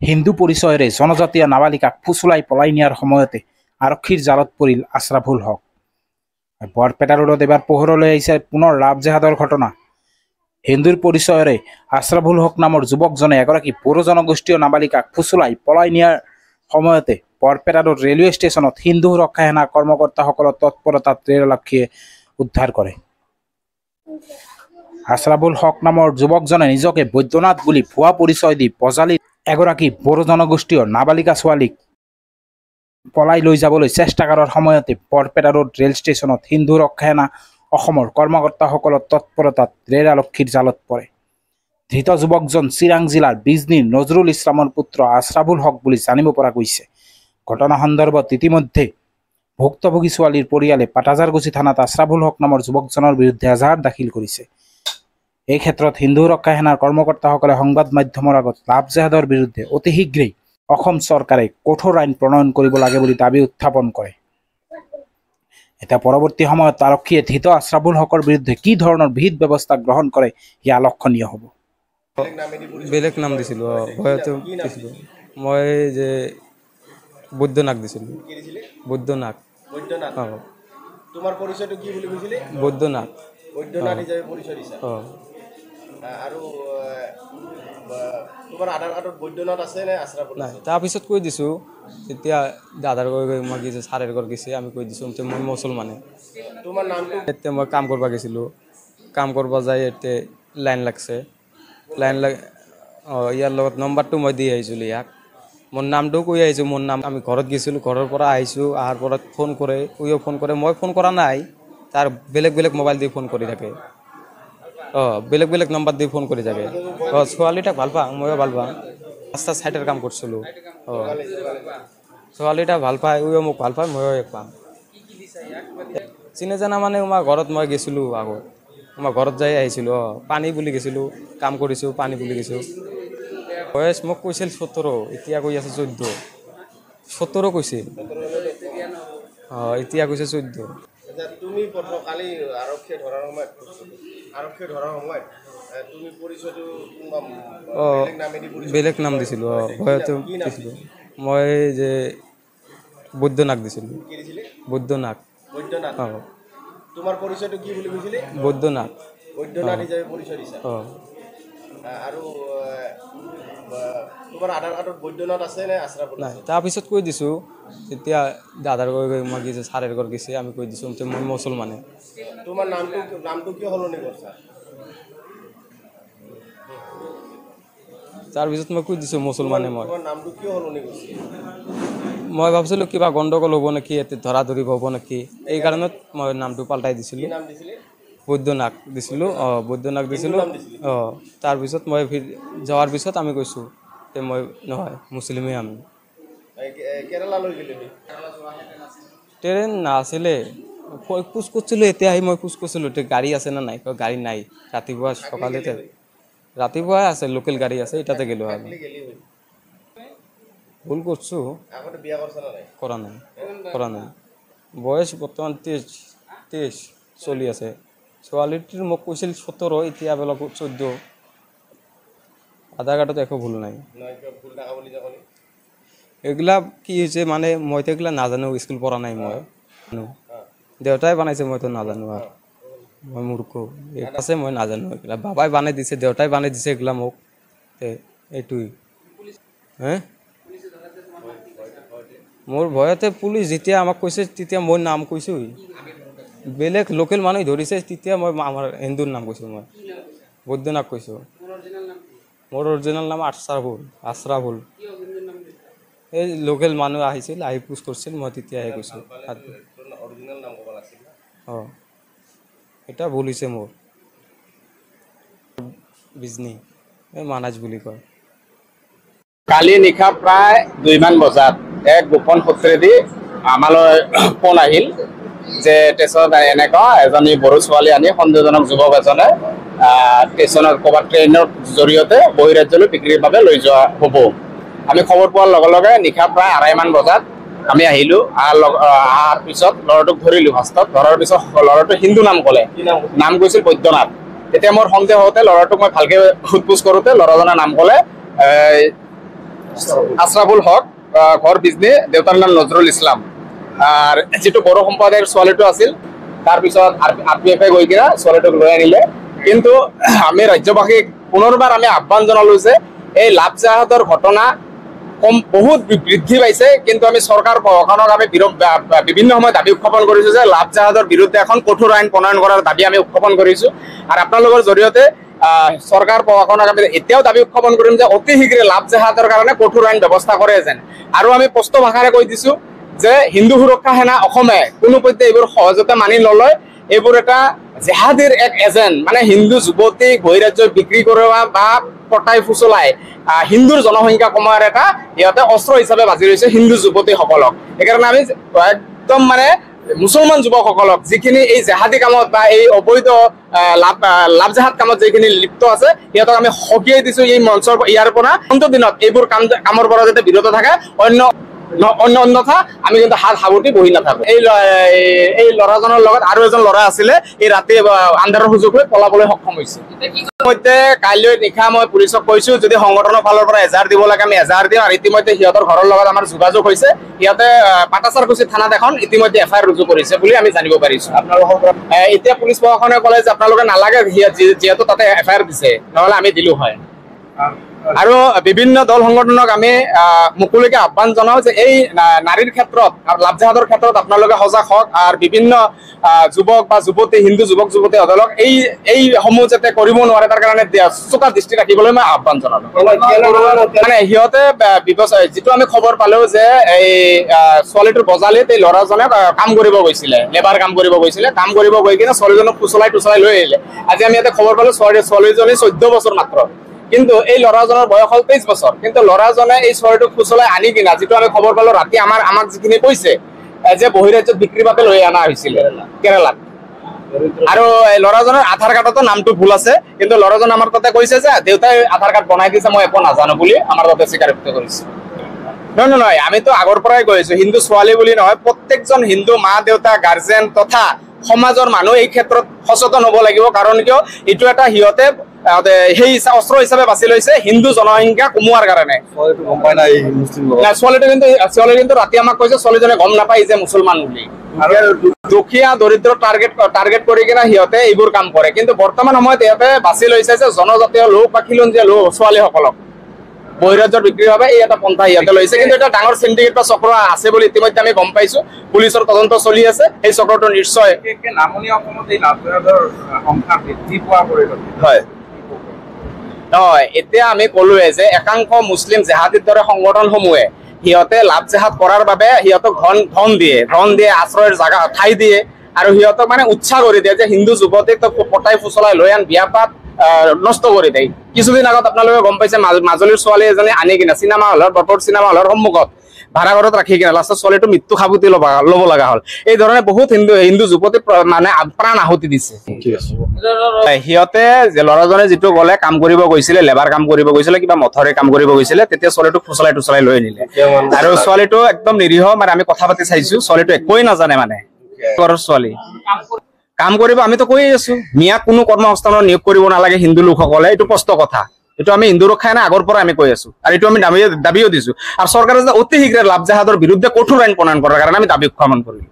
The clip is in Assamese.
হিন্দু পৰিচয়েৰে জনজাতীয় নাবালিকাক ফুচুলাই পলাই নিয়াৰ সময়তে আৰক্ষীৰ জালত পৰিল আশ্ৰাফুল হক। বৰপেটা ৰোডত এবাৰ পোহৰলৈ আহিছে পুনৰ লাভ জেহাদৰ ঘটনা। হিন্দুৰ পৰিচয়েৰে আশ্ৰাফুল হক নামৰ যুৱকজনে এগৰাকী বড়ো জনগোষ্ঠীয় নাবালিকাক ফুচুলাই পলাই নিয়াৰ সময়তে বৰপেটা ৰোড ৰেলৱে ষ্টেচনত হিন্দু সুৰক্ষা সেনা কৰ্মকৰ্তাসকলৰ তৎপৰতাত ৰেলআৰক্ষীয়ে উদ্ধাৰ কৰে। আশ্ৰাফুল হক নামৰ যুৱকজনে নিজকে বৈদ্যনাথ বুলি ভুৱা পৰিচয় দি বজালি এগৰাকী বড়ো জনগোষ্ঠীয় নাবালিকা ছোৱালীক পলাই লৈ যাবলৈ চেষ্টা কৰাৰ সময়তে বৰপেটা ৰোড ৰেল ষ্টেচনত হিন্দু সুৰক্ষা সেনা অসমৰ কৰ্মকৰ্তাসকলৰ তৎপৰতাত ৰেলআৰক্ষীৰ জালত পৰে। ধৃত যুৱকজন চিৰাং জিলাৰ বিজনীৰ নজৰুল ইছলামৰ পুত্ৰ আশ্ৰাফুল হক বুলি জানিব পৰা গৈছে। ঘটনা সন্দৰ্ভত ইতিমধ্যে ভুক্তভোগী ছোৱালীৰ পৰিয়ালে পাটাজাৰকুছি থানাত আশ্ৰাফুল হক নামৰ যুৱকজনৰ বিৰুদ্ধে এজাহাৰ দাখিল কৰিছে। এই ক্ষেত্ৰত হিন্দু সুৰক্ষা সেনাৰ কৰ্মকৰ্তাসকলে সংবাদ মাধ্যমৰ আগত লাভ জেহাদৰ বিৰুদ্ধে অতি শীঘ্ৰেই অসম চৰকাৰে কঠোৰ আইন প্ৰণয়ন কৰিব লাগে বুলি দাবী উত্থাপন কৰে। এতিয়া পৰৱৰ্তী সময়ত আৰক্ষীয়ে ধৃত আশ্ৰাফুল হকৰ বিৰুদ্ধে কি ধৰণৰ বিহিত ব্যৱস্থা গ্ৰহণ কৰে সেয়া লক্ষণীয় হ'ব। বেলেগ নাম দিছিলোঁ, ভয়তে দিছিলোঁ মই যে বৈদ্যনাথ দিছিলোঁ। বৈদ্যনাথ। তোমাৰ পৰিচয়টো কি বুলি কৈছিলে? বৈদ্যনাথ। বৈদ্যনাথ হিচাপে পৰিচয় দিছা। আৰু তোমাৰ আধাৰ কাৰ্ডত বৈদ্যনাথ আছে নে আশ্ৰাফুল? নাই, তাৰপিছত কৈ দিছোঁ তেতিয়া দাদাৰ কৈ মই গৈছে ছাৰৰ ঘৰ গৈছে, আমি কৈ দিছোঁ মই মুছলমানে। তোমাৰ নামটো? এতিয়া মই কাম কৰিব গৈছিলোঁ, কাম কৰিব যাই এতিয়া লাইন লাগছে, লাইন লাগ ইয়াৰ লগত নম্বৰটো মই দি আহিছিলোঁ ইয়াক, মোৰ নামটোও কৈ আহিছোঁ মোৰ নাম। আমি ঘৰত গৈছিলোঁ, ঘৰৰ পৰা আহিছোঁ, অহাৰ পৰা ফোন কৰে, ফোন কৰে, মই ফোন কৰা নাই, তাৰ বেলেগ বেলেগ মোবাইল দি ফোন কৰি থাকে। বেলেগ বেলেগ নম্বৰ দি ফোন কৰি থাকে। ছোৱালীটাক ভাল পাওঁ, ময়ো ভাল পাওঁ, ৰাস্তা চাইডৰ কাম কৰিছিলোঁ। ছোৱালীটা ভাল পায়, মোক ভাল পায়, ময়ো পাওঁ। চিনে জানা মানে আমাৰ ঘৰত মই গৈছিলোঁ আগত, আমাৰ ঘৰত যাই আহিছিলোঁ। পানী বুলি গৈছিলোঁ, কাম কৰিছোঁ, পানী বুলি গৈছোঁ। বয়স মোক কৈছিল 17, এতিয়া কৈ আছে 14। 17 কৈছিল, এতিয়া কৈছে 14। তুমি কালি আৰক্ষীয়ে ধৰাৰ সময়ত তুমি পৰিচয়টো বেলেগ নাম দিছিলোঁ। ভয়তে দিছিলোঁ মই যে বৈদ্যনাথ দিছিলোঁ। বৈদ্যনাথ। তোমাৰ পৰিচয়টো কি বুলি কৈছিলে? বৈদ্যনাথ। বৈদ্যনাথ হিচাপে পৰিচয় দিছা। আৰু তোমাৰ আধাৰ কাৰ্ডত বৈদ্যনাথ আছে নে আশ্ৰাফুল? নাই, তাৰপিছত কৈ দিছোঁ তেতিয়া দাদাৰ কৈ মই গৈছে ছাৰৰ ঘৰ গৈছে, আমি কৈ দিছোঁ মই মুছলমানে। তোমাৰ নামটো কিয় সলনি কৰিছা? তাৰপিছত মই কৈ দিছোঁ মুছলমানে। মই নামটো কিয় সলনি কৰিছে? মই ভাবিছিলোঁ কিবা গণ্ডগোল হ'ব নেকি, ধৰা ধৰি হ'ব নেকি, এই কাৰণত মই নামটো পাল্টাই দিছিলোঁ। বৈদ্যনাথ দিছিলোঁ। বৈদ্যনাথ দিছিলোঁ। তাৰপিছত মই যোৱাৰ পিছত আমি কৈছোঁ যে মই নহয়, মুছলিমেই আমি। কেৰেলালৈ গ'লে ট্ৰেইন নাছিলে, খোজ কৰিছিলোঁ। এতিয়া আহি মই খোজ কৰিছিলোঁ, এতিয়া গাড়ী আছে নে নাই? গাড়ী নাই। ৰাতিপুৱা সকালে ৰাতিপুৱাই আছে, লোকেল গাড়ী আছে, এটাতে গ'লোঁ আমি। ভুল কৰছো কৰা নাই, কৰা নাই। বয়স বৰ্তমান 23 চলি আছে। ছোৱালীটিৰ মোক কৈছিল 17, এতিয়া বেলা 14। আধাৰ কাৰ্ডত একো ভুল নাই। এগুলা কি হৈছে মানে মইতো এগুলা নাজানো, স্কুল পঢ়া নাই মই। দেউতাই বনাইছে, মইতো নাজানো। আর মই মূৰ্খ আছে, মই নাজানো এগুলা। বাবাই বানাই দিছে, দেউতাই বানাই দিছে এগুলা মোক। এইটোই মোৰ ভয়তে পুলিচ যেতিয়া আমাক কৈছে তেতিয়া মোৰ নাম কৈছোঁ। বেলেগ লোকেল মানুহ ধৰিছে তেতিয়া মই আমাৰ হিন্দুৰ নাম কৈছোঁ। মই বৈদ্যনাথ কৈছোঁ। মোৰ অৰিজিনেল নাম আশ্ৰাফুল। এই লোকেল মানুহ আহিছিল, আহি পুছ কৰিছিল, মই তেতিয়াহে কৈছোঁ। এটা ভুল হৈছে মোৰ। বিজনী মানাজ বুলি কয়। কালি নিশা প্ৰায় 2 মান বজাত এক গোপন সূত্ৰেদি আমালৈ ফোন আহিল যে ষ্টেচনত এনেকুৱা এজনী বড়ো ছোৱালী আনি সন্দেহজনক যুৱক এজনে ষ্টেচনত ক'ৰবাত ট্ৰেইনৰ জৰিয়তে বহিৰাজ্যলৈ বিক্ৰীৰ বাবে লৈ যোৱা হ'ব। আমি খবৰ পোৱাৰ লগে লগে নিশা প্ৰায় 2:30 মান বজাত আমি আহিলোঁ। অহাৰ পিছত ল'ৰাটোক ধৰিলোঁ। ফাৰ্ষ্টত ধৰাৰ পিছত ল'ৰাটো হিন্দু নাম ক'লে, নাম কৈছিল বৈদ্যনাথ। তেতিয়া মোৰ সন্দেহ হওঁতে ল'ৰাটোক মই ভালকৈ সোধ পোছ কৰোঁতে ল'ৰাজনৰ নাম ক'লে আশৰাফুল হক, ঘৰ বিজনী, দেউতাৰ নাম নজৰুল ইছলাম। আৰু যিটো বড়ো সম্প্ৰদায়ৰ ছোৱালীটো আছিল, তাৰপিছত RPF গৈ কিনে ছোৱালীটোক লৈ আনিলে। কিন্তু আমি ৰাজ্যবাসীক পুনৰবাৰ আমি আহ্বান জনালো যে এই লাভ জাহাজৰ ঘটনা বহুত বৃদ্ধি পাইছে, কিন্তু আমি চৰকাৰ প্ৰশাসনক আমি বিভিন্ন সময়ত দাবী উত্থাপন কৰিছো যে লাভ জাহাজৰ বিৰুদ্ধে এখন কঠোৰ আইন প্ৰণয়ন কৰাৰ দাবী আমি উত্থাপন কৰিছো। আৰু আপোনালোকৰ জৰিয়তে চৰকাৰ প্ৰশাসনক আমি এতিয়াও দাবী উত্থাপন কৰিম যে অতি শীঘ্ৰে লাভ জাহাজৰ কাৰণে কঠোৰ আইন ব্যৱস্থা কৰে যেন। আৰু আমি স্পষ্ট ভাষাৰে কৈ দিছো যে হিন্দু সুৰক্ষা সেনা অসমে কোনো পধ্যে এইবোৰ সহজতে মানি নলয়। এইবোৰ এটা জেহাদীৰ এক এজেণ্ট, মানে হিন্দু যুৱতীক বহিৰাজ্যত বিক্ৰী কৰোৱা বা পতাই ফুচলাই হিন্দুৰ জনসংখ্যা কমোৱাৰ এটা সিহঁতে অস্ত্ৰ হিচাপে বাজি লৈছে হিন্দু যুৱতীসকলক। সেইকাৰণে আমি একদম মানে মুছলমান যুৱকসকলক যিখিনি এই জেহাদী কামত বা এই অবৈধ লাভ জাহাদ কামত যিখিনি লিপ্ত আছে সিহঁতক আমি সকীয়াই দিছো এই মঞ্চৰ ইয়াৰ পৰা। অন্তিম দিনত এইবোৰ কামৰ পৰা যাতে বিৰত থাকে, অন্যথা আমি কিন্তু হাত সাৱটি বহি নাথাকো। এই ল'ৰাজনৰ লগত আৰু এজন ল'ৰা আছিলে, এই ৰাতি আন্ধাৰৰ সুযোগ লৈ পলাবলৈ সক্ষম হৈছে। ইতিমধ্যে কাইলৈ নিশা মই পুলিচক কৈছো যদি সংগঠনৰ ফালৰ পৰা এজাহাৰ দিব লাগে আমি এজাহাৰ দিম। আৰু ইতিমধ্যে সিহঁতৰ ঘৰৰ লগত আমাৰ যোগাযোগ হৈছে, সিহঁতে পাটাচাৰকুছি থানাত এখন ইতিমধ্যে FIR ৰুজু কৰিছে বুলি আমি জানিব পাৰিছো। আপোনালোকৰ এতিয়া পুলিচ প্ৰশাসনে ক'লে যে আপোনালোকে নালাগে, যিহেতু তাতে FIR দিছে, নহ'লে আমি দিলো হয়। আৰু বিভিন্ন দল সংগঠনক আমি মুকলিকে আহ্বান জনাও যে এই নাৰীৰ ক্ষেত্ৰত লাভ জাহাজৰ ক্ষেত্ৰত আপোনালোকে সজাগ হওক। আৰু বিভিন্ন যুৱক বা যুৱতী, হিন্দু যুৱক যুৱতীসকলক এই সমূহ যাতে কৰিব নোৱাৰে তাৰ কাৰণে চোকা দৃষ্টি ৰাখিবলৈ মই আহ্বান জনালো। মানে সিহঁতে যিটো আমি খবৰ পালো যে এই ছোৱালীটোৰ বজালিত এই ল'ৰাজনে কাম কৰিব গৈছিলে, লেবাৰ কাম কৰিব গৈছিলে। কাম কৰিব গৈ কিনে ছোৱালীজনক ফুচলাই লৈ আহিলে। আজি আমি ইয়াতে খবৰ পালো ছোৱালীজনী 14 বছৰ মাত্ৰ, কিন্তু এই ল'ৰাজনৰ বয়স হ'ল 23 বছৰ। কিন্তু ল'ৰাজনে এই ছোৱালীটোক ফুচলাই আনি কিনা, যিটো আমি খবৰ পালো ৰাতি আমাক যিখিনি কৈছে যে বহিৰাজ্যত বিক্ৰী বাবে লৈ অনা হৈছিলে কেৰালাত। আৰু ল'ৰাজনৰ আধাৰ কাৰ্ডতো নামটো ভুল আছে, কিন্তু ল'ৰাজন আমাৰ তাতে কৈছে যে দেউতাই আধাৰ কাৰ্ড বনাই দিছে, মই একো নাজানো বুলি আমাৰ তাতে স্বীকাৰোক্তি কৰিছে। নহয়, আমিতো আগৰ পৰাই কৈ আছো হিন্দু ছোৱালী বুলি নহয়, প্ৰত্যেকজন হিন্দু মা দেউতা গাৰ্জেন তথা সমাজৰ মানুহ এই ক্ষেত্ৰত সচেতন হ'ব লাগিব। কাৰণ কিয় এইটো এটা সিহঁতে সেই অস্ত্ৰ হিচাপে বাছি লৈছে হিন্দু জনসংখ্যা কমোৱাৰ কাৰণে। ছোৱালীটো কিন্তু ৰাতি আমাক কৈছে ছোৱালীজনে গম নাপায় যে মুছলমান বুলি। দুখীয়া দৰিদ্ৰ টাৰ্গেট কৰি কিনে সিহঁতে এইবোৰ কাম কৰে। কিন্তু বৰ্তমান সময়ত সিহঁতে বাছি লৈছে যে জনজাতীয় লোক বা খিলঞ্জীয়া লোক ছোৱালীসকলক বহিৰাজ্যত বিক্ৰীৰ বাবে এই এটা পন্থা সিহঁতে লৈছে। কিন্তু এটা ডাঙৰ চিণ্ডিকেট বা চক্ৰ আছে বুলি ইতিমধ্যে আমি গম পাইছো, পুলিচৰ তদন্ত চলি আছে। এই চক্ৰটো নিশ্চয় নামনি অসমত এই লাভ জাহাজৰ সংখ্যা বৃদ্ধি পোৱা পৰিলক্ষিত হয়। নহয়, এতিয়া আমি ক'লোৱে যে একাংশ মুছলিম জেহাদীৰ দৰে সংগঠনসমূহে সিহঁতে লাভ জেহাদ কৰাৰ বাবে সিহঁতক ধন দিয়ে, আশ্ৰয়ৰ জাগা ঠাই দিয়ে। আৰু সিহঁতক মানে উৎসাহ কৰি দিয়ে যে হিন্দু যুৱতীক পতাই ফুচলাই লৈ আন বিয়া পাত নষ্ট কৰি দিয়ে। কিছুদিন আগত আপোনালোকে গম পাইছে মাজুলীৰ ছোৱালী এজনী আনি কিনে চিনেমা হলৰ বৰপেটা চিনেমা হলৰ সন্মুখত ভাড়া ঘৰত ৰাখি কিনে লাষ্টত ছোৱালীটো মৃত্যু সাবটি ল'ব লগা হ'ল। এই ধৰণে বহুত হিন্দু যুৱতী মানে প্ৰাণ আহুতি দিছে। সিহঁতে যে ল'ৰাজনে যিটো গ'লে কাম কৰিব গৈছিলে, লেবাৰ কাম কৰিব গৈছিলে, কিবা মথৰে কাম কৰিব গৈছিলে, তেতিয়া ছোৱালীটোক ফুচলাই লৈ আনিলে। আৰু ছোৱালীটো একদম নিৰীহ, মানে আমি কথা পাতি চাইছো, ছোৱালীটো একোৱেই নাজানে, মানে ঘৰৰ ছোৱালী কাম কৰিব। আমিতো কৈয়ে আছো মিয়াক কোনো কৰ্মসংস্থাপনত নিয়োগ কৰিব নালাগে হিন্দু লোকসকলে, এইটো স্পষ্ট কথা। এইটো আমি হিন্দু ৰক্ষা নাই আগৰ পৰা আমি কৈ আছো, আৰু এইটো আমি দাবীও দিছো। আৰু চৰকাৰে যে অতি শীঘ্ৰে লাভ জাহাজৰ বিৰুদ্ধে কঠোৰ আইন প্ৰণয়ন কৰাৰ কাৰণে আমি দাবী উত্থাপন কৰিলো।